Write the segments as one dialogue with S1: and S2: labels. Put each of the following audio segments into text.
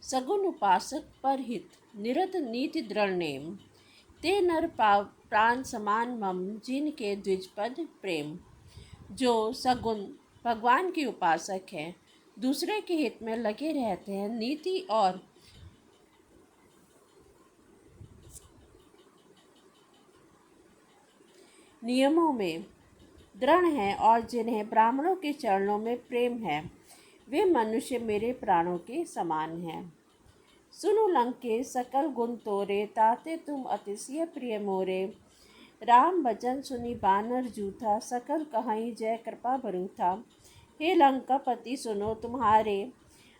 S1: सगुन उपासक पर हित, निरत नीति दृढ़ नेम। ते नर प्राण समान मम, जिनके द्विजपद प्रेम। जो सगुन भगवान के उपासक हैं, दूसरे के हित में लगे रहते हैं, नीति और नियमों में दृढ़ हैं और जिन्हें ब्राह्मणों के चरणों में प्रेम है, वे मनुष्य मेरे प्राणों के समान हैं। सुनु लंके सकल गुण तोरे, ताते तुम अतिशय प्रिय मोरे। राम बचन सुनी बानर जूथा, सकल कहाई जय कृपा बरूथा। हे लंकापति सुनो, तुम्हारे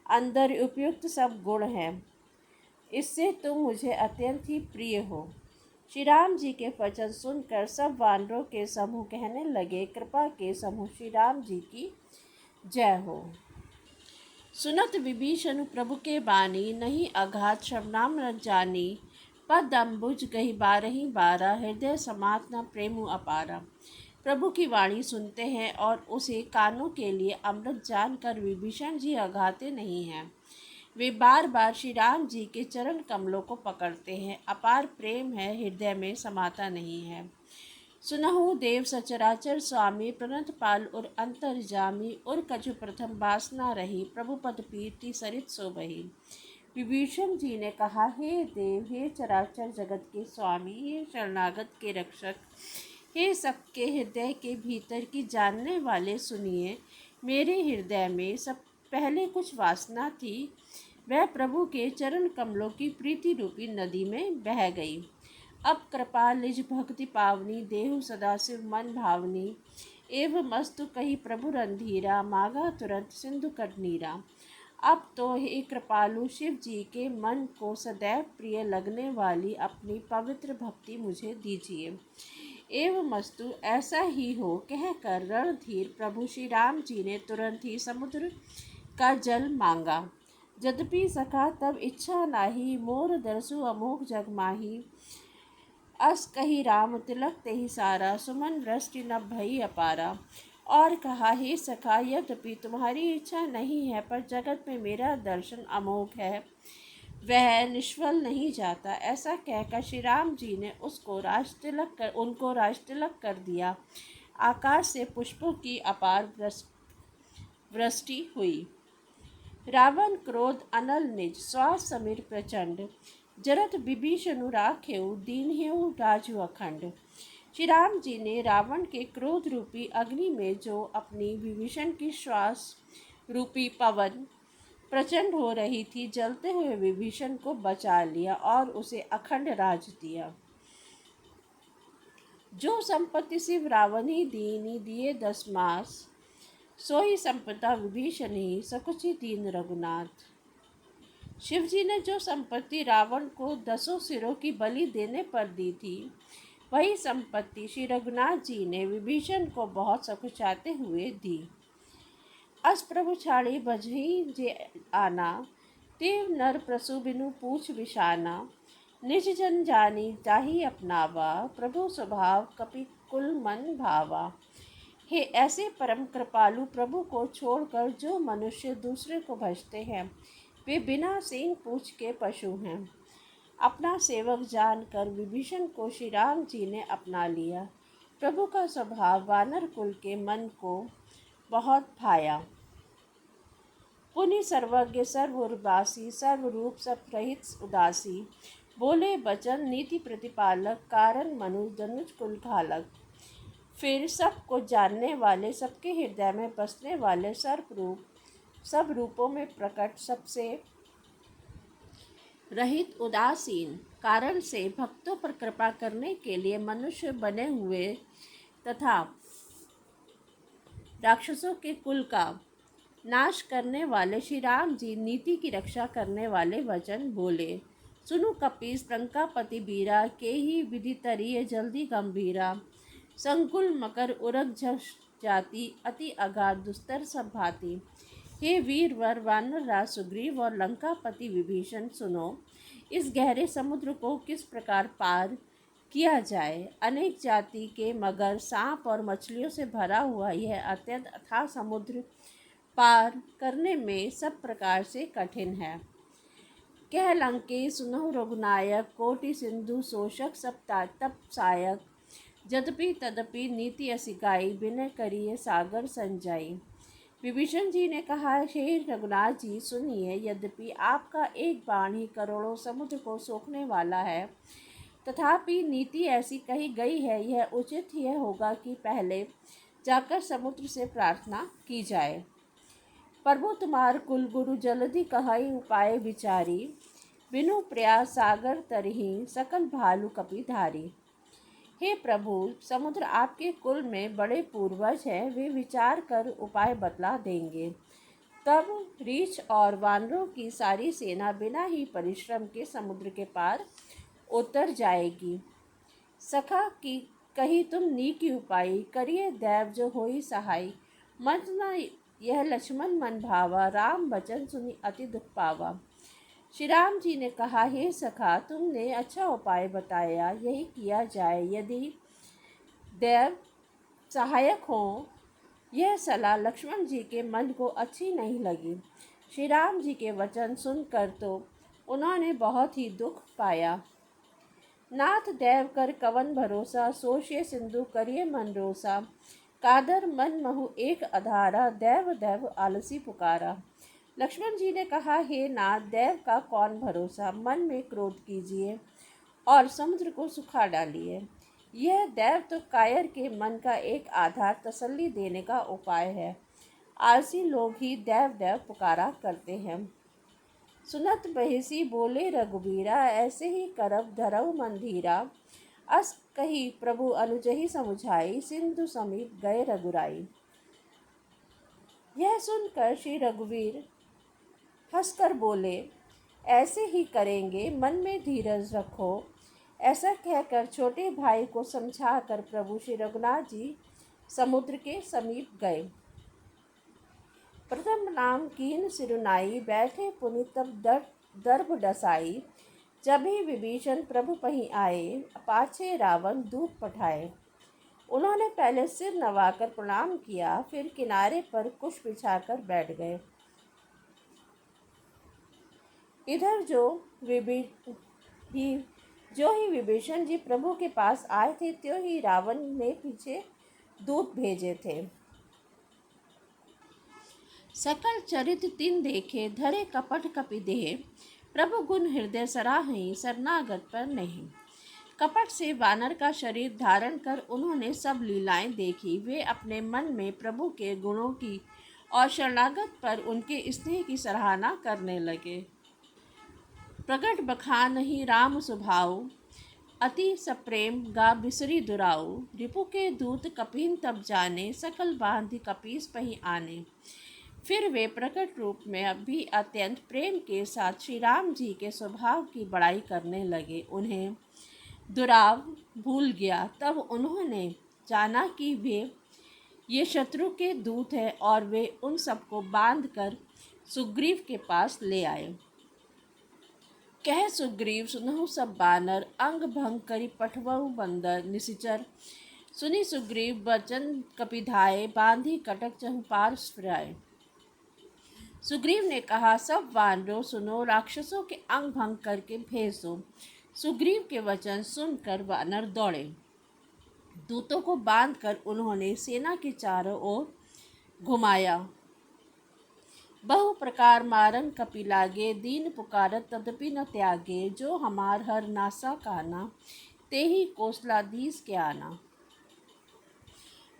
S1: अंदर उपयुक्त सब गुण हैं, इससे तुम मुझे अत्यंत ही प्रिय हो। श्री राम जी के वचन सुनकर सब वानरों के समूह कहने लगे, कृपा के समूह श्री राम जी की जय हो। सुनत विभीषण प्रभु के बानी, नहीं अघात श्रवणामृत जानी। पद अम्बुज गही बारही बारा, हृदय समात न प्रेमु अपारा। प्रभु की वाणी सुनते हैं और उसे कानों के लिए अमृत जानकर विभीषण जी अघाते नहीं हैं। वे बार बार श्री राम जी के चरण कमलों को पकड़ते हैं। अपार प्रेम है, हृदय में समाता नहीं है। सुनहु देव सचराचर स्वामी, प्रणत पाल और अंतर्जामी। और कछु प्रथम वासना रही, प्रभु पद पीति सरित सो बही। विभीषण जी ने कहा, हे देव, हे चराचर जगत के स्वामी, हे शरणागत के रक्षक, हे सबके हृदय के भीतर की जानने वाले, सुनिए। मेरे हृदय में सब पहले कुछ वासना थी, वह प्रभु के चरण कमलों की प्रीति रूपी नदी में बह गई। अब कृपा निज भक्ति पावनी, देहु सदाशिव मन भावनी। एवं मस्तु कही प्रभु रंधीरा, मांगा तुरंत सिंधु कट नीरा। अब तो हे कृपालु शिव जी के मन को सदैव प्रिय लगने वाली अपनी पवित्र भक्ति मुझे दीजिए। एवं मस्तु ऐसा ही हो, कहकर रणधीर प्रभु श्री राम जी ने तुरंत ही समुद्र का जल मांगा। यद्यपि सखा तब इच्छा नाही, मोर दरसु अमोघ जग माही। अस कही राम तिलक तेहि सारा, सुमन वृष्टि न भई अपारा। और कहा, हे सखा, यद्यपि तुम्हारी इच्छा नहीं है, पर जगत में मेरा दर्शन अमोघ है, वह निष्फल नहीं जाता। ऐसा कहकर श्री राम जी ने उनको राजतिलक कर दिया। आकाश से पुष्पों की अपार वृष्टि हुई। रावण क्रोध अनल निज, श्वास समीर प्रचंड। जरत विभीषणु राखेउ, दीनहेउ राजु अखंड। श्री राम जी ने रावण के क्रोध रूपी अग्नि में जो अपनी विभीषण की श्वास रूपी पवन प्रचंड हो रही थी, जलते हुए विभीषण को बचा लिया और उसे अखंड राज दिया। जो संपत्ति शिव रावण ही दीनी दिए 10 मास, सोई संपदा विभीषण ही सकुचि दीन रघुनाथ। शिव जी ने जो संपत्ति रावण को 10 सिरों की बलि देने पर दी थी, वही संपत्ति श्री रघुनाथ जी ने विभीषण को बहुत सकुचाते हुए दी। अस प्रभु छाड़ी बजही जे आना, देव नर प्रसु बिनु पूछ विशाना। निज जन जानी ताहि अपनावा, प्रभु स्वभाव कपि कुल मन भावा। हे ऐसे परम कृपालु प्रभु को छोड़कर जो मनुष्य दूसरे को भजते हैं, वे बिना सींग पूछ के पशु हैं। अपना सेवक जानकर विभीषण को श्री राम जी ने अपना लिया। प्रभु का स्वभाव वानर कुल के मन को बहुत भाया। पुनि सर्वज्ञ सर्वउर्वासी, सर्वरूप सब रहित उदासी। बोले बचन नीति प्रतिपालक, कारण मनु धनुज कुल घालक। फिर सबको जानने वाले, सबके हृदय में बसने वाले, सब रूपों में प्रकट, सबसे रहित उदासीन, कारण से भक्तों पर कृपा करने के लिए मनुष्य बने हुए तथा राक्षसों के कुल का नाश करने वाले श्री राम जी नीति की रक्षा करने वाले वचन बोले। सुनु कपीस लंकापति बीरा, के ही विधि तरिये जल्दी गंभीरा। संकुल मकर उरग झस जाति, अति अगाध दुस्तर सब भांति। हे वीर वर वानर राज सुग्रीव और लंकापति विभीषण, सुनो, इस गहरे समुद्र को किस प्रकार पार किया जाए। अनेक जाति के मगर, सांप और मछलियों से भरा हुआ यह अत्यंत अथाह समुद्र पार करने में सब प्रकार से कठिन है। कह लंकेश सुनहु रघुनायक, कोटि सिंधु शोषक सब तप सायक। यद्यपि तदपि नीति असिकाई, बिनय करिए सागर संजाई। विभीषण जी ने कहा, हे रघुनाथ जी सुनिए, यद्यपि आपका एक बाण ही करोड़ों समुद्र को सोखने वाला है, तथापि नीति ऐसी कही गई है, यह उचित यह होगा कि पहले जाकर समुद्र से प्रार्थना की जाए। प्रभु तुम्हार कुल गुरु जल्दी कहई उपाय विचारी, बिनु प्रयास सागर तरही सकल भालू कपि धारी। हे प्रभु, समुद्र आपके कुल में बड़े पूर्वज हैं, वे विचार कर उपाय बतला देंगे। तब रीछ और वानरों की सारी सेना बिना ही परिश्रम के समुद्र के पार उतर जाएगी। सखा की कही तुम नीकी उपाय, करिए दैव जो होई सहाय। मत न यह लक्ष्मण मन भावा, राम बचन सुनी अति दुख पावा। श्री राम जी ने कहा, हे सखा, तुमने अच्छा उपाय बताया, यही किया जाए। यदि देव सहायक हो, यह सलाह लक्ष्मण जी के मन को अच्छी नहीं लगी। श्री राम जी के वचन सुनकर तो उन्होंने बहुत ही दुख पाया। नाथ देव कर कवन भरोसा, सोचिए सिंधु करिए मन रोसा। कादर मन महु एक अधारा, देव देव आलसी पुकारा। लक्ष्मण जी ने कहा, हे नाथ, देव का कौन भरोसा, मन में क्रोध कीजिए और समुद्र को सुखा डालिए। यह देव तो कायर के मन का एक आधार तसल्ली देने का उपाय है। आलसी लोग ही देव देव पुकारा करते हैं। सुनत बहिसी बोले रघुबीरा, ऐसे ही करब धरऊ मन धीरा। अस कही प्रभु अनुजहि समुझाई, सिंधु समीप गए रघुराई। यह सुनकर श्री रघुवीर हंसकर बोले, ऐसे ही करेंगे, मन में धीरज रखो। ऐसा कहकर छोटे भाई को समझाकर प्रभु श्री रघुनाथ जी समुद्र के समीप गए। प्रथम नाम कीन सिरुनाई, बैठे पुनि तब दर्भ डसाई। जब ही विभीषण प्रभु पहीं आए, पाछे रावण दूत पठाए। उन्होंने पहले सिर नवाकर प्रणाम किया, फिर किनारे पर कुश बिछाकर बैठ गए। इधर जो ही विभीषण जी प्रभु के पास आए थे, त्यों ही रावण ने पीछे दूत भेजे थे। सकल चरित तिन देखे, धरे कपट कपि देह। प्रभु गुण हृदय सराहई, शरणागत पर नहीं। कपट से वानर का शरीर धारण कर उन्होंने सब लीलाएं देखी। वे अपने मन में प्रभु के गुणों की और शरणागत पर उनके स्नेह की सराहना करने लगे। प्रगट बखानहि राम स्वभाव, अति सप्रेम गा बिसरी दुराऊ। रिपु के दूत कपिन तब जाने, सकल बांधि कपीस पहीं आने। फिर वे प्रकट रूप में अब भी अत्यंत प्रेम के साथ श्री राम जी के स्वभाव की बड़ाई करने लगे। उन्हें दुराव भूल गया। तब उन्होंने जाना कि वे ये शत्रु के दूत हैं और वे उन सबको बांध कर सुग्रीव के पास ले आए। कह सुग्रीव सुनहु सब बानर, अंग भंग करी पठवहु बंदर निशिचर। सुनी सुग्रीव वचन कपिधाए, बांधी कटक चहु पार फिराए। सुग्रीव ने कहा, सब वानरों सुनो, राक्षसों के अंग भंग करके भेज दो। सुग्रीव के वचन सुनकर वानर दौड़े। दूतों को बांधकर उन्होंने सेना के चारों ओर घुमाया। बहु प्रकार मारन कपि लागे, दीन पुकारत तदपि न त्यागे। जो हमार हर नासा काना, तेहि कौशलाधीश के आना।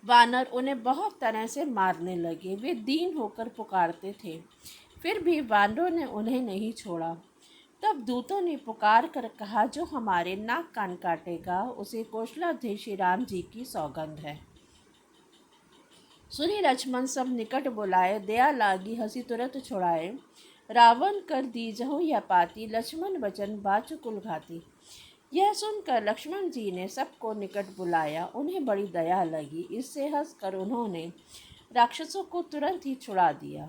S1: वानर उन्हें बहुत तरह से मारने लगे। वे दीन होकर पुकारते थे, फिर भी वानरों ने उन्हें नहीं छोड़ा। तब दूतों ने पुकार कर कहा, जो हमारे नाक कान काटेगा, उसे कौशलाधीश श्री राम जी की सौगंध है। सुनी लक्ष्मण सब निकट बुलाए, दया लागी हंसी तुरंत छुड़ाए। रावण कर दीजहु यह पाती, लक्ष्मण वचन बाचु कुल घाती। यह सुनकर लक्ष्मण जी ने सबको निकट बुलाया। उन्हें बड़ी दया लगी। इससे हंसकर उन्होंने राक्षसों को तुरंत ही छुड़ा दिया।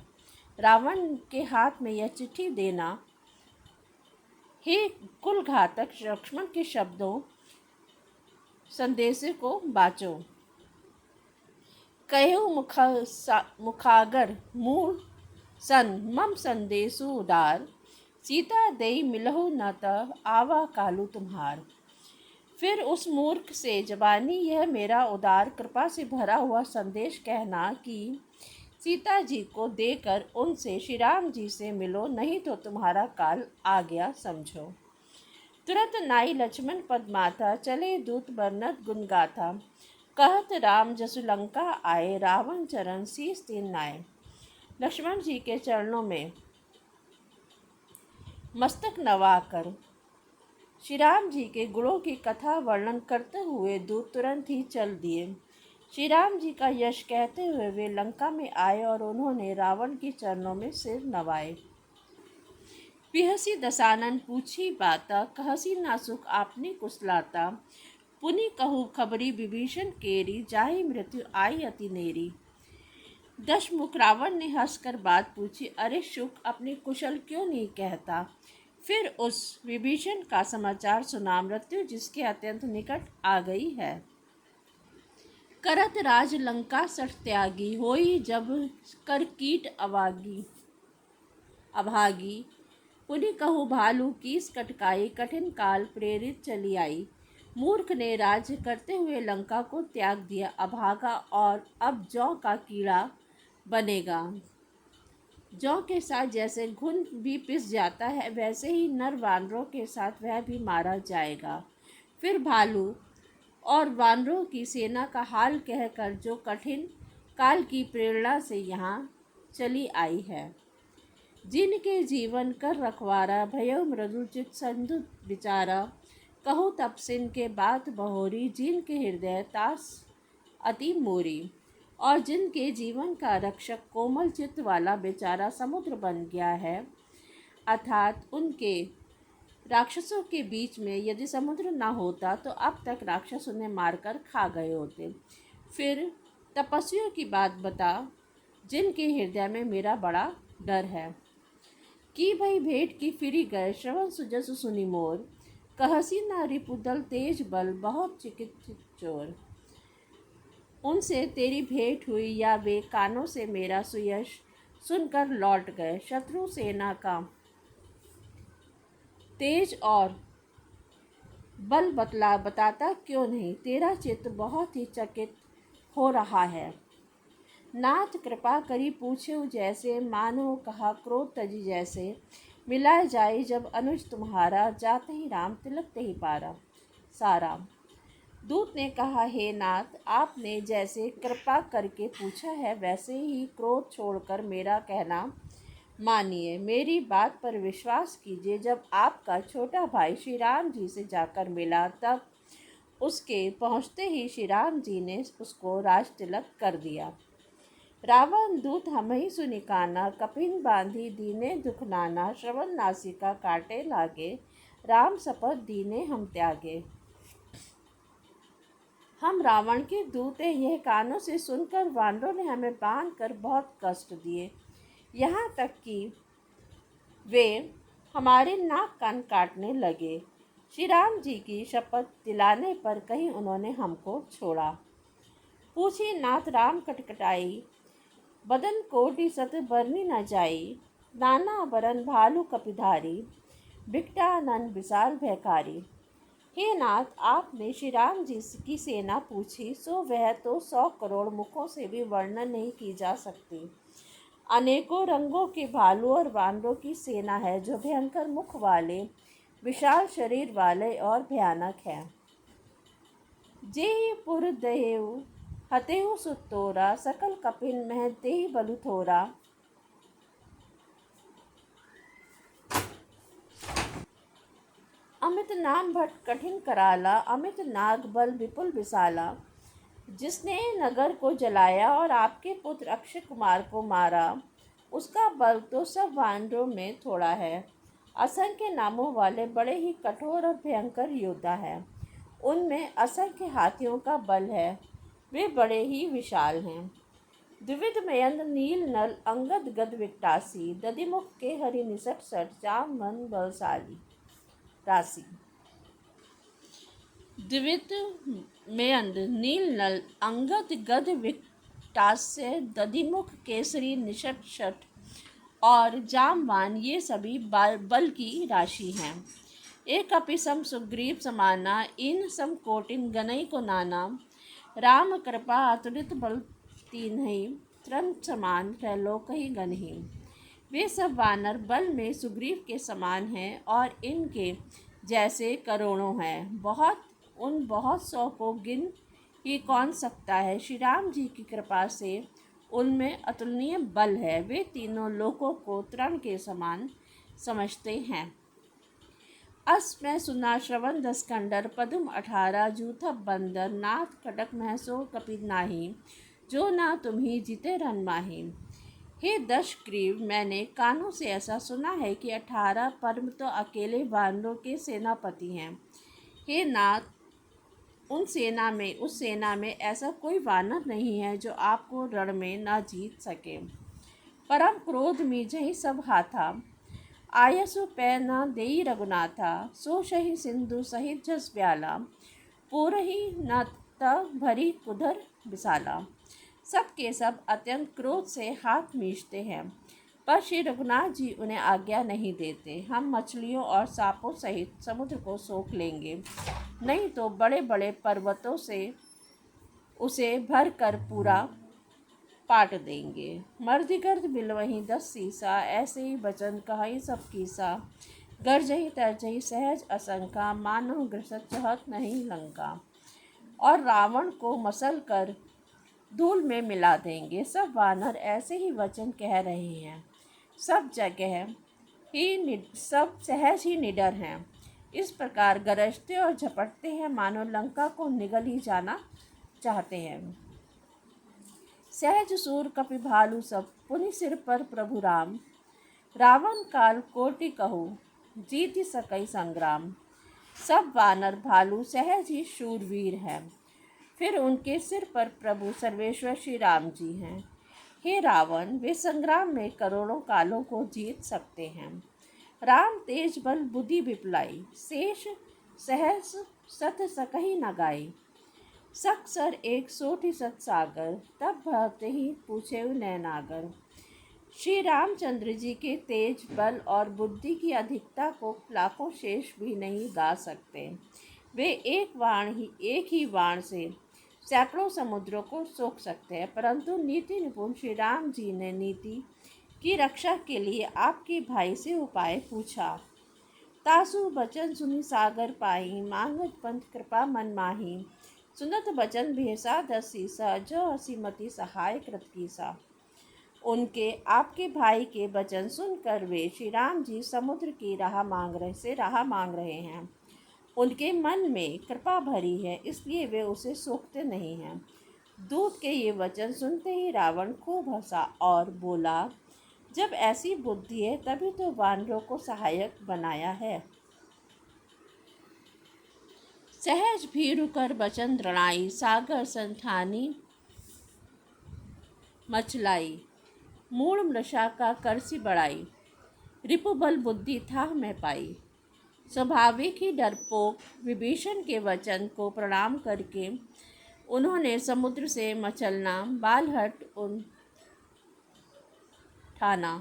S1: रावण के हाथ में यह चिट्ठी देना, हे कुल घातक, लक्ष्मण के शब्दों संदेश को बाचो। कहु मुखागर मूल सन, मम संदेशु उदार। सीता दई मिलहु न त आवा कालू तुम्हार। फिर उस मूर्ख से जबानी यह मेरा उदार कृपा से भरा हुआ संदेश कहना कि सीता जी को देकर उनसे श्री राम जी से मिलो, नहीं तो तुम्हारा काल आ गया समझो। तुरंत नाई लक्ष्मण पद माथा, चले दूत बरनत गुण गाथा। कहत राम जसु लंका आए, रावण चरण शीस तीन नाए। लक्ष्मण जी के चरणों में मस्तक नवाकर श्री राम जी के गुणों की कथा वर्णन करते हुए दूत तुरंत ही चल दिए। श्री राम जी का यश कहते हुए वे लंका में आए और उन्होंने रावण के चरणों में सिर नवाए। पिहसी दसानन पूछी बाता, कहसी नासुक आपने कुशलाता। पुनि कहू खबरी विभीषण केरी, जाहि मृत्यु आई अति नेरी। दशमुख रावण ने हंसकर बात पूछी, अरे शुक अपने कुशल क्यों नहीं कहता। फिर उस विभीषण का समाचार सुना, मृत्यु जिसके अत्यंत निकट आ गई है। करत राज लंका सठ त्यागी, होई जब कर कीट अभागी। पुनि कहु भालू कीस कटकाई, कठिन काल प्रेरित चली आई। मूर्ख ने राज्य करते हुए लंका को त्याग दिया, अभागा, और अब जौ का कीड़ा बनेगा। जौ के साथ जैसे घुन भी पिस जाता है, वैसे ही नर वानरों के साथ वह भी मारा जाएगा। फिर भालू और वानरों की सेना का हाल कहकर जो कठिन काल की प्रेरणा से यहाँ चली आई है। जिनके जीवन कर रखवारा, भयो मृदु चित संधु विचारा। कहो तपसिन के बात बहोरी, जिनके हृदय तास अति मोरी। और जिनके जीवन का रक्षक कोमल चित्त वाला बेचारा समुद्र बन गया है, अर्थात उनके राक्षसों के बीच में यदि समुद्र ना होता तो अब तक राक्षस उन्हें मारकर खा गए होते। फिर तपस्वियों की बात बता, जिनके हृदय में मेरा बड़ा डर है। कि भई भेंट की फिरी गए, श्रवण सुजसु सुनि मोर। कहसी ना रिपुदल तेज बल, बहुत चिकित्सित चोर। उनसे तेरी भेंट हुई या वे कानों से मेरा सुयश सुनकर लौट गए। शत्रु सेना का तेज और बल बताता क्यों नहीं, तेरा चित्त बहुत ही चकित हो रहा है। नाथ कृपा करी पूछे जैसे, मानो कहा क्रोध तजी जैसे। मिलाए जाए जब अनुज तुम्हारा, जाते ही राम तिलक ते ही पारा। सारा दूत ने कहा, हे नाथ, आपने जैसे कृपा करके पूछा है वैसे ही क्रोध छोड़कर मेरा कहना मानिए, मेरी बात पर विश्वास कीजिए। जब आपका छोटा भाई श्री राम जी से जाकर मिला, तब उसके पहुँचते ही श्री राम जी ने उसको राज तिलक कर दिया। रावण दूत हम ही सुनि काना, कपिन बांधी दीने दुख नाना। श्रवण नासिका काटे लागे, राम शपथ दीने हम त्यागे। हम रावण के दूत यह कानों से सुनकर वानरों ने हमें बांध कर बहुत कष्ट दिए, यहाँ तक कि वे हमारे नाक कान काटने लगे। श्री राम जी की शपथ दिलाने पर कहीं उन्होंने हमको छोड़ा। पूछी नाथ राम कटकटाई, बदन कोटि सत बरनी न जाई। नाना बरन भालू कपिधारी, बिकटानन विशाल भयकारी। हे नाथ, आपने श्री राम जी की सेना पूछी, सो वह तो 100 करोड़ मुखों से भी वर्णन नहीं की जा सकती। अनेकों रंगों के भालू और वानरों की सेना है, जो भयंकर मुख वाले, विशाल शरीर वाले और भयानक है। जे पुर देहु हतेहु सुतोरा, सकल कपिन मह देहि बलु थोरा। अमित नाम भट कठिन कराला, अमित नाग बल विपुल विशाला। जिसने नगर को जलाया और आपके पुत्र अक्षय कुमार को मारा, उसका बल तो सब वानरों में थोड़ा है। असंख्य नामों वाले बड़े ही कठोर और भयंकर योद्धा हैं। उनमें असंख्य हाथियों का बल है, वे बड़े ही विशाल हैं। द्विविध मयंद नील नल अंगद गद विकटासी, दधिमुख के हरि निसट सट, जाम मन बलशाली राशि। द्विविध मयंद नील नल अंगद गद विकटास्य, दधिमुख केसरी निषट शट, और जामवान ये सभी बल की राशि हैं। एक अपिसम सुग्रीव समाना इन सम कोटिन गनई को नाना, राम कृपा अतुलित बल तीन्ही, त्रन समान त्रैलोक ही गनही। वे सब वानर बल में सुग्रीव के समान हैं और इनके जैसे करोड़ों हैं। बहुत सौ को गिन ही कौन सकता है। श्री राम जी की कृपा से उनमें अतुलनीय बल है। वे तीनों लोकों को तृण के समान समझते हैं। अस में सुना श्रवण 10 कंडर, पदुम 18 जूथब बंदर, नाथ कटक महसो कपि नाही, जो ना तुम्ही जीते रन माही। हे दशग्रीव, मैंने कानों से ऐसा सुना है कि 18 पर्व तो अकेले वानरों के सेनापति हैं। हे नाथ, उस सेना में ऐसा कोई वानर नहीं है जो आपको रण में न जीत सके। परम क्रोध मीजहि सब हाथा, आयसु पै न देई रघुनाथा, सो सही सिंधु सहित जस ब्याला, पूरही न त भरी कुधर विशाला। सब के सब अत्यंत क्रोध से हाथ मीचते हैं, पर श्री रघुनाथ जी उन्हें आज्ञा नहीं देते। हम मछलियों और सांपों सहित समुद्र को सोख लेंगे, नहीं तो बड़े बड़े पर्वतों से उसे भर कर पूरा पाट देंगे। मर्दिगर्द बिलवही 10 सीसा, ऐसे ही वचन कही सब कीसा, गर्जही तरजही सहज असंका, मानो ग्रसत चहत नहीं लंका। और रावण को मसल कर धूल में मिला देंगे। सब वानर ऐसे ही वचन कह रहे हैं। सब सहज ही निडर हैं। इस प्रकार गरजते और झपटते हैं, मानो लंका को निगल ही जाना चाहते हैं। सहज सूर कपि भालू सब, पुनि सिर पर प्रभु राम, रावण काल कोटि कहु, जीति सकई संग्राम। सब वानर भालू सहज ही शूरवीर हैं, फिर उनके सिर पर प्रभु सर्वेश्वर श्री राम जी हैं। हे रावण, वे संग्राम में करोड़ों कालों को जीत सकते हैं। राम तेज बल बुद्धि विपलाई, शेष सहस सत सकही न गाई। सक्सर एक सोठी सत सागर, तब भरते ही पूछे नैनागर। श्री रामचंद्र जी के तेज बल और बुद्धि की अधिकता को लाखों शेष भी नहीं गा सकते। वे एक ही बाण से सैकड़ों समुद्रों को सोख सकते हैं, परंतु नीति निपुण श्री राम जी ने नीति की रक्षा के लिए आपके भाई से उपाय पूछा। तासु बचन सुनि सागर पाई, मांगत पंथ कृपा मन माही। सुनत बचन भेसा 10 सीसा, जो हसीमती सहाय कृत कीसा। उनके आपके भाई के वचन सुनकर वे श्री राम जी समुद्र की राह मांग रहे हैं। उनके मन में कृपा भरी है, इसलिए वे उसे सोखते नहीं हैं। दूत के ये वचन सुनते ही रावण खूब हंसा और बोला, जब ऐसी बुद्धि है तभी तो वानरों को सहायक बनाया है। सहज भीरु कर बचन द्रणाई, सागर संठानी मचलाई। मूल मृषा का करसी बढ़ाई, रिपुबल बुद्धि था मैं पाई। स्वाभाविक ही डरपोक विभीषण के वचन को प्रणाम करके उन्होंने समुद्र से मचलना बालहट ठाना।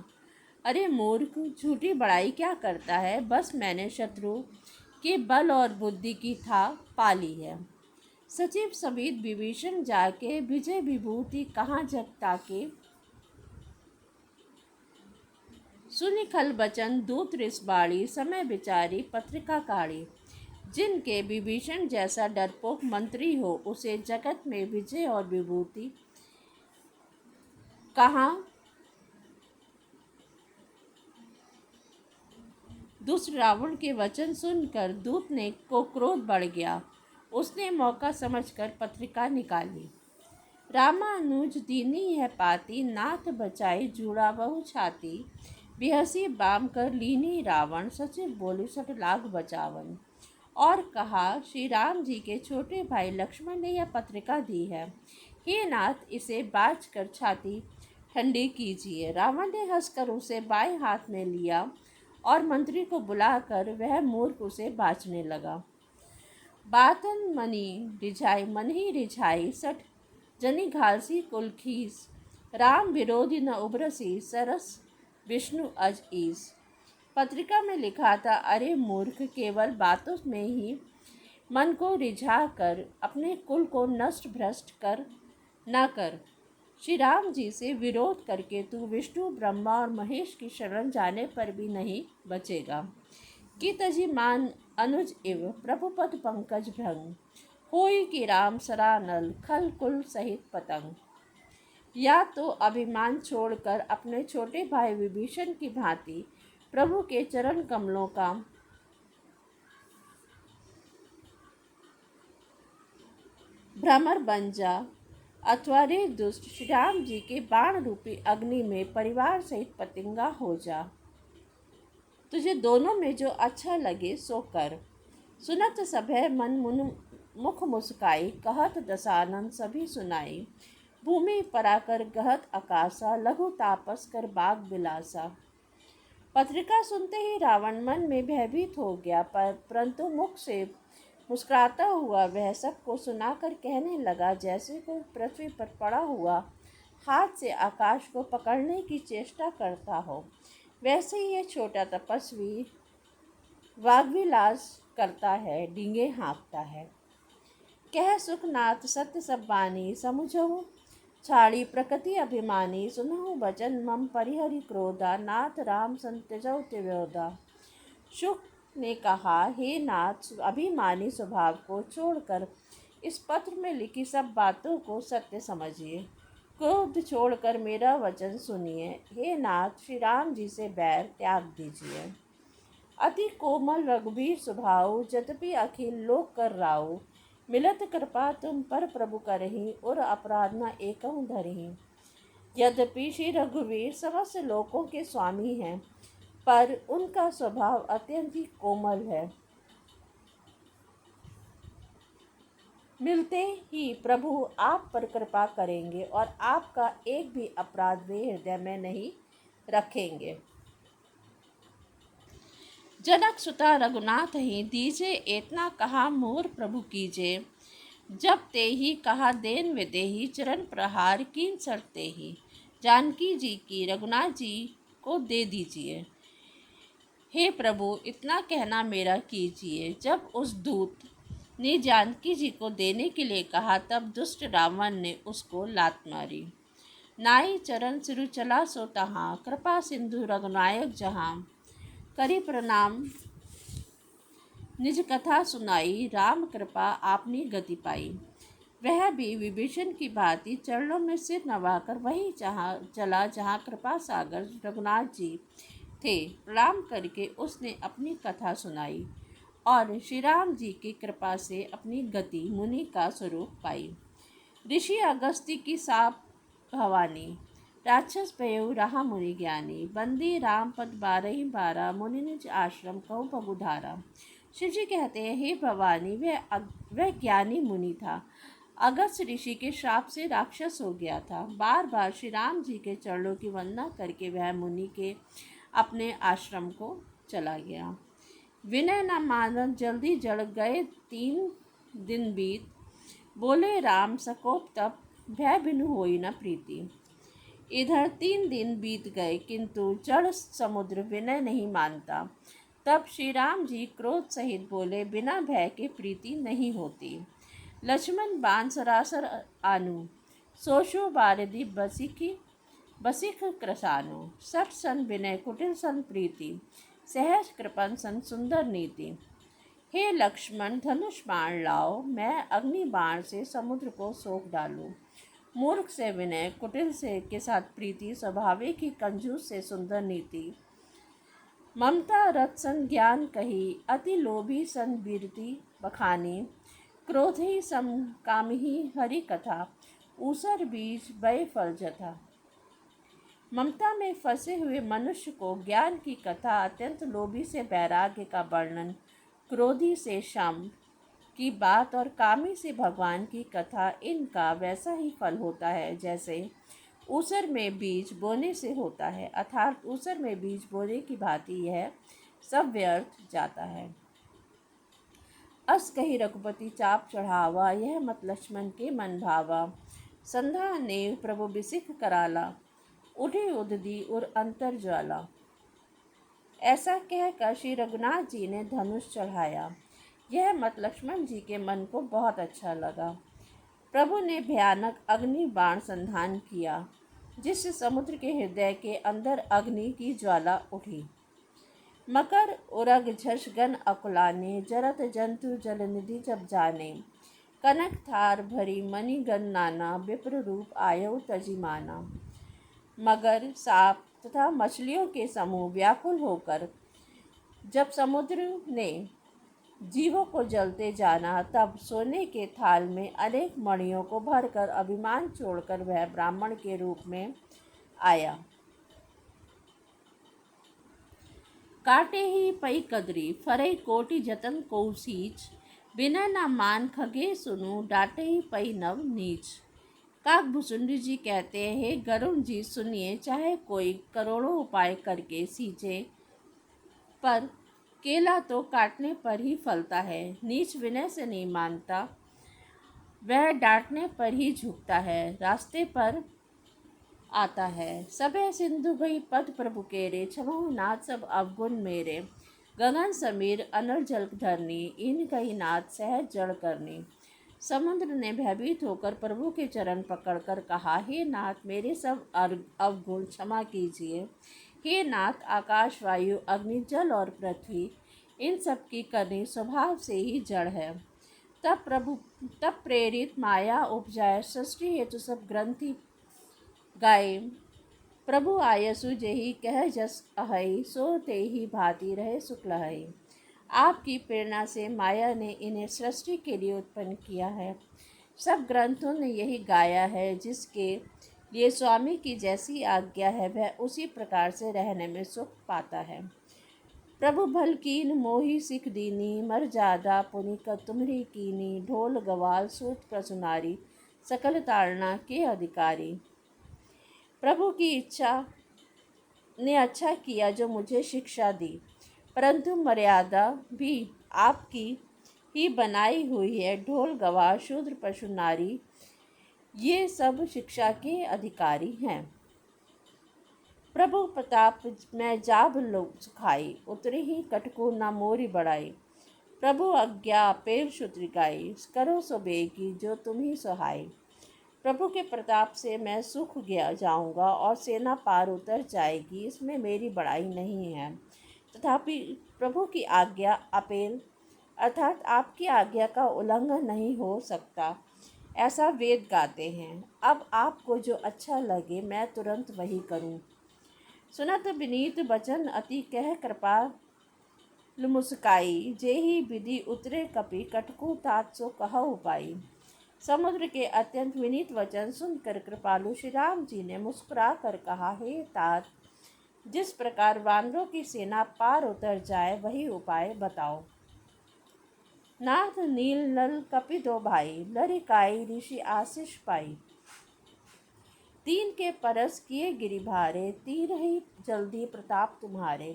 S1: अरे मूर्ख, झूठी बड़ाई क्या करता है। बस मैंने शत्रु के बल और बुद्धि की था पाली है। सचिव समेत विभीषण जाके विजय विभूति कहाँ जग ताके। सुनि खल बचन दूत रिसबाड़ी, समय विचारी पत्रिका काढ़ी। जिनके विभीषण जैसा डरपोक मंत्री हो, उसे जगत में विजय और विभूति कहाँ। दुष्ट रावण के वचन सुनकर दूत ने को क्रोध बढ़ गया। उसने मौका समझकर पत्रिका निकाली। रामानुज दीनी है पाती, नाथ बचाई जूड़ा बहु छाती। बिहसी बाम कर लीनी रावण, सचिव बोली सठ लाख बचावन। और कहा, श्री राम जी के छोटे भाई लक्ष्मण ने यह पत्रिका दी है। हे नाथ, इसे बाँच कर छाती ठंडी कीजिए। रावण ने हंसकर उसे बाएं हाथ में लिया और मंत्री को बुलाकर वह मूर्ख उसे बाँचने लगा। बातन मन ही रिझाई, सठ जनी घालसी कुलखीस। राम विरोधी न उबरसी, सरस विष्णु अज ईस। पत्रिका में लिखा था, अरे मूर्ख, केवल बातों में ही मन को रिझा कर अपने कुल को नष्ट भ्रष्ट कर न कर। श्री राम जी से विरोध करके तू विष्णु ब्रह्मा और महेश की शरण जाने पर भी नहीं बचेगा। कि तजी मान अनुज इव प्रभुपद पंकज भंग, होई कि राम सरानल खल कुल सहित पतंग। या तो अभिमान छोड़कर अपने छोटे भाई विभीषण की भांति प्रभु के चरण कमलों का भ्रमर बन जा, अथवा रे दुष्ट श्री राम जी के बाण रूपी अग्नि में परिवार सहित पतंगा हो जा। तुझे दोनों में जो अच्छा लगे सो कर। सुनत सभय मन मुन मुख मुस्काई, कहत दसानन सभी सुनाई। भूमि पराकर गहत आकाशा, लघु तापस कर बाग बिलासा। पत्रिका सुनते ही रावण मन में भयभीत हो गया, परंतु मुख से मुस्कुराता हुआ वह सबको सुनाकर कहने लगा, जैसे कोई पृथ्वी पर पड़ा हुआ हाथ से आकाश को पकड़ने की चेष्टा करता हो, वैसे ही यह छोटा तपस्वी वाग्विलास करता है, डींगे हाँकता है। कह सुखनाथ सत्य सब बानी, समुझहु छाड़ी प्रकृति अभिमानी। सुनहु वचन मम परिहरि क्रोधा, नाथ राम संत्यजौ त्यजोदा। शुक ने कहा, हे नाथ, अभिमानी स्वभाव को छोड़कर इस पत्र में लिखी सब बातों को सत्य समझिए। क्रोध छोड़कर मेरा वचन सुनिए। हे नाथ, श्री राम जी से बैर त्याग दीजिए। अति कोमल रघुबीर स्वभाव, यद्यपि अखिल लोक कर राउ। मिलत कृपा तुम पर प्रभु करही, और अपराध न एकहु धरही। यद्यपि श्री रघुवीर समस्त लोकों के स्वामी हैं, पर उनका स्वभाव अत्यंत ही कोमल है। मिलते ही प्रभु आप पर कृपा करेंगे और आपका एक भी अपराध वे हृदय में नहीं रखेंगे। जनक सुता रघुनाथ ही, दीजे इतना कहा मोर प्रभु कीजे। जब ते ही कहा देन विदेही, चरण प्रहार कीन सरते ही। जानकी जी की रघुनाथ जी को दे दीजिए। हे प्रभु, इतना कहना मेरा कीजिए। जब उस दूत ने जानकी जी को देने के लिए कहा, तब दुष्ट रावण ने उसको लात मारी। नाई चरण सिरु चला सो तहाँ, कृपा सिंधु रघुनायक जहाँ। करी प्रणाम निज कथा सुनाई, राम कृपा आपनी गति पाई। वह भी विभीषण की भांति चरणों में सिर नवाकर वहीं चला जहाँ कृपा सागर रघुनाथ जी थे। प्रणाम करके उसने अपनी कथा सुनाई और श्री राम जी की कृपा से अपनी गति मुनि का स्वरूप पाई। ऋषि अगस्त्य की साप भवानी, राक्षस भयउ रहा मुनि ज्ञानी। बंदी राम पद 12 मुनि निज आश्रम कहु पगुधारा। शिव जी कहते हैं, हे भवानी, वह ज्ञानी मुनि था। अगस्त ऋषि के श्राप से राक्षस हो गया था। बार बार श्री राम जी के चरणों की वंदना करके वह मुनि के अपने आश्रम को चला गया। विनय न मानत जल्दी जड़ गए 3 दिन बीत। बोले राम सकोप तप, भय बिनु होई न प्रीति। इधर 3 दिन बीत गए, किंतु जड़ समुद्र विनय नहीं मानता। तब श्री राम जी क्रोध सहित बोले, बिना भय के प्रीति नहीं होती। लक्ष्मण बाण सरासर आनु, सोशो बारिधि बसिख क्रसानु। सठ सन विनय कुटिल सन प्रीति, सहज कृपन सन सुंदर नीति। हे लक्ष्मण, धनुष बाण लाओ, मैं अग्नि बाण से समुद्र को सोख डालूं। मूर्ख से विनय, कुटिल से के साथ प्रीति, स्वाभाविक ही कंजूस से सुंदर नीति। ममता रथ सन ज्ञान कही, अति लोभी सन वीरति बखानी। क्रोध ही सम काम ही हरि कथा, ऊसर बीज बय फल जथा। ममता में फंसे हुए मनुष्य को ज्ञान की कथा, अत्यंत लोभी से वैराग्य का वर्णन, क्रोधी से शम की बात और कामी से भगवान की कथा, इनका वैसा ही फल होता है जैसे ऊसर में बीज बोने से होता है। अर्थात ऊसर में बीज बोने की भांति यह सब व्यर्थ जाता है। अस कही रघुपति चाप चढ़ावा, यह मत लक्ष्मण के मन भावा। संधा ने प्रभु बिसिख कराला, उठी उददी और अंतर ज्वाला। ऐसा कहकर श्री रघुनाथ जी ने धनुष चढ़ाया। यह मत लक्ष्मण जी के मन को बहुत अच्छा लगा। प्रभु ने भयानक अग्नि बाण संधान किया, जिससे समुद्र के हृदय के अंदर अग्नि की ज्वाला उठी। मकर उरग झर्ष गन अकुलाने, जरत जंतु जलनिधि जब जाने। कनक थार भरी मणिगण नाना, विप्र रूप आयु तजिमाना। मगर, सांप तथा मछलियों के समूह व्याकुल होकर जब समुद्र ने जीवों को जलते जाना, तब सोने के थाल में अनेक मणियों को भरकर अभिमान छोड़कर वह ब्राह्मण के रूप में आया। काटे ही पई कदरी, फरई कोटि जतन कौसीच। बिना न मान खगे सुनु, डाटे ही पई नव नीच। काकभुसुंडी जी कहते हैं, हे गरुण जी सुनिए, चाहे कोई करोड़ों उपाय करके सींचे, पर केला तो काटने पर ही फलता है। नीच विनय से नहीं मानता, वह डांटने पर ही झुकता है, रास्ते पर आता है। सबे सिंधु भई पद प्रभु केरे, क्षमहु नाथ सब अवगुण मेरे। गगन समीर अनल जल धरनी, इन कही नाथ सहज जड़ करनी। समुद्र ने भयभीत होकर प्रभु के चरण पकड़कर कहा, हे नाथ मेरे सब अवगुण क्षमा कीजिए। हे नाथ, आकाश वायु अग्नि जल और पृथ्वी, इन सब की करनी स्वभाव से ही जड़ है। तब प्रेरित माया उपजाए, सृष्टि हेतु सब ग्रंथि गाए। प्रभु आयसु जेहि कह जस अहै, सो तेहि भांति रहे सुख लहै। आपकी प्रेरणा से माया ने इन्हें सृष्टि के लिए उत्पन्न किया है। सब ग्रंथों ने यही गाया है, जिसके लिए स्वामी की जैसी आज्ञा है, वह उसी प्रकार से रहने में सुख पाता है। प्रभु भल कीन मोहि सिख दीनी, मर जादा पुनि तुम्हरी कीनी। ढोल गवाल सूत प्रसुनारी, सकल ताड़ना के अधिकारी। प्रभु की इच्छा ने अच्छा किया जो मुझे शिक्षा दी, परंतु मर्यादा भी आपकी ही बनाई हुई है। ढोल गवाह शूद्र पशु नारी, ये सब शिक्षा के अधिकारी हैं। प्रभु प्रताप मैं जाब लो सुखाई, उतरे ही कटको न मोरी बढ़ाई। प्रभु आज्ञा पेव शुत्रिकाई, करो सो बेगी जो तुम ही सहाय। प्रभु के प्रताप से मैं सुख गया जाऊंगा और सेना पार उतर जाएगी, इसमें मेरी बड़ाई नहीं है। तथापि प्रभु की आज्ञा अपेल अर्थात आपकी आज्ञा का उल्लंघन नहीं हो सकता, ऐसा वेद गाते हैं। अब आपको जो अच्छा लगे मैं तुरंत वही करूं। सुनत विनीत वचन अति कह कृपा मुस्काई, जेहि विधि उतरे कपि कटकु तात सो कहु पाई। समुद्र के अत्यंत विनीत वचन सुनकर कृपालु श्री राम जी ने मुस्कुरा कर कहा, हे तात, जिस प्रकार वानरों की सेना पार उतर जाए वही उपाय बताओ। नाथ नील नल कपि दो भाई, लरिकाई ऋषि आशीष पाई। तीन के परस किए गिरिभारे, तीर ही जल्दी प्रताप तुम्हारे।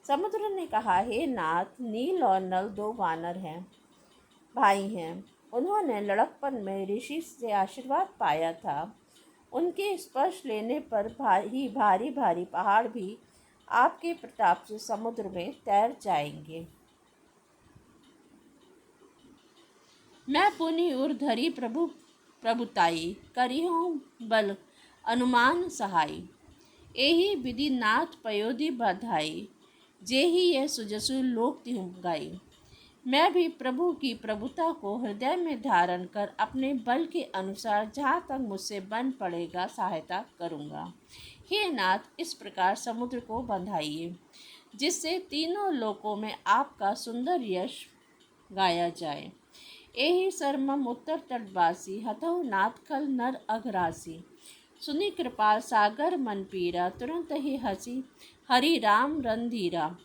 S1: समुद्र ने कहा, हे नाथ, नील और नल दो वानर हैं, भाई हैं। उन्होंने लड़कपन में ऋषि से आशीर्वाद पाया था। उनके स्पर्श लेने पर भारी भारी पहाड़ भी आपके प्रताप से समुद्र में तैर जाएंगे। मैं पुनि उर धरी प्रभु प्रभुताई, करिहूँ बल अनुमान सहाय। एहि विधि नाथ पयोधि बधाई, जेहि यह सुजसु लोक तिहुँ गाई। मैं भी प्रभु की प्रभुता को हृदय में धारण कर अपने बल के अनुसार जहाँ तक मुझसे बन पड़ेगा सहायता करूँगा। हे नाथ, इस प्रकार समुद्र को बंधाइए, जिससे तीनों लोकों में आपका सुंदर यश गाया जाए। एहि सरमम उत्तर तटवासी, हतहु नाथ खल नर अघरासी। सुनि कृपाल सागर मन पीरा, तुरंत ही हंसी हरि राम रणधीरा।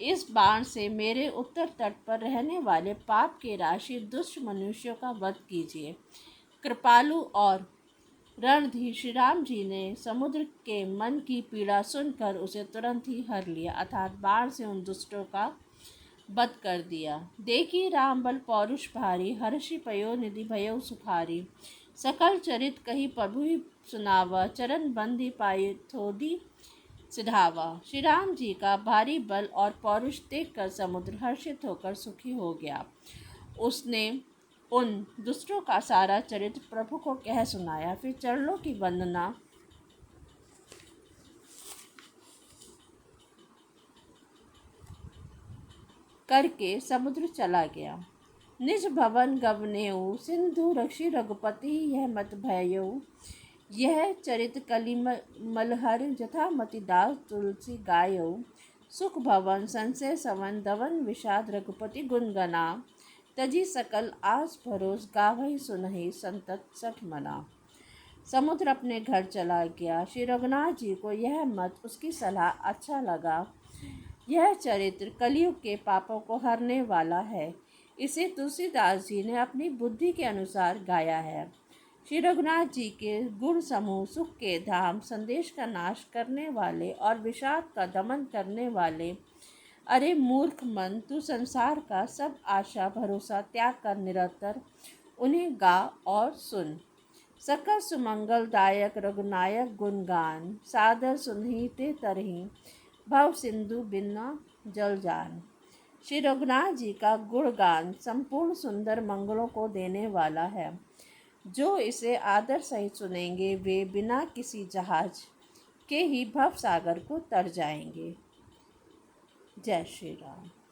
S1: इस बाण से मेरे उत्तर तट पर रहने वाले पाप के राशि दुष्ट मनुष्यों का वध कीजिए। कृपालु और रणधीर श्री राम जी ने समुद्र के मन की पीड़ा सुनकर उसे तुरंत ही हर लिया, अर्थात बाण से उन दुष्टों का वध कर दिया। देखी राम बल पौरुष भारी, हर्षि पयो निधि भयो सुखारी। सकल चरित कही प्रभु ही सुनावा, चरण बंदी पाई थोड़ी सिधावा। श्री राम जी का भारी बल और पौरुष देखकर समुद्र हर्षित होकर सुखी हो गया। उसने उन दुष्टों का सारा चरित्र प्रभु को कह सुनाया। फिर चरणों की वंदना करके समुद्र चला गया। निज भवन गवनेऊ, सिंधु रक्षि रघुपति यह मत भयऊ। यह चरित कलि मलहर, जथा मति दास तुलसी गायऊ। सुख भवन संशय सवन, दवन विषाद रघुपति गुण गना। तजी सकल आस भरोस, गावहि सुनहि संतत सठ मना। समुद्र अपने घर चला गया। श्री रघुनाथ जी को यह मत, उसकी सलाह अच्छा लगा। यह चरित्र कलयुग के पापों को हरने वाला है। इसे तुलसीदास जी ने अपनी बुद्धि के अनुसार गाया है। श्री रघुनाथ जी के गुण समूह सुख के धाम, संदेश का नाश करने वाले और विषाद का दमन करने वाले। अरे मूर्ख मन, तू संसार का सब आशा भरोसा त्याग कर निरंतर उन्हें गा और सुन। सकल सुमंगलदायक रघुनायक गुणगान, सादर सुनहि ते तरहि भव सिंधु बिना जल जान। श्री रघुनाथ जी का गुणगान संपूर्ण सुंदर मंगलों को देने वाला है। जो इसे आदर सहित सुनेंगे वे बिना किसी जहाज के ही भव सागर को तर जाएंगे। जय श्री राम।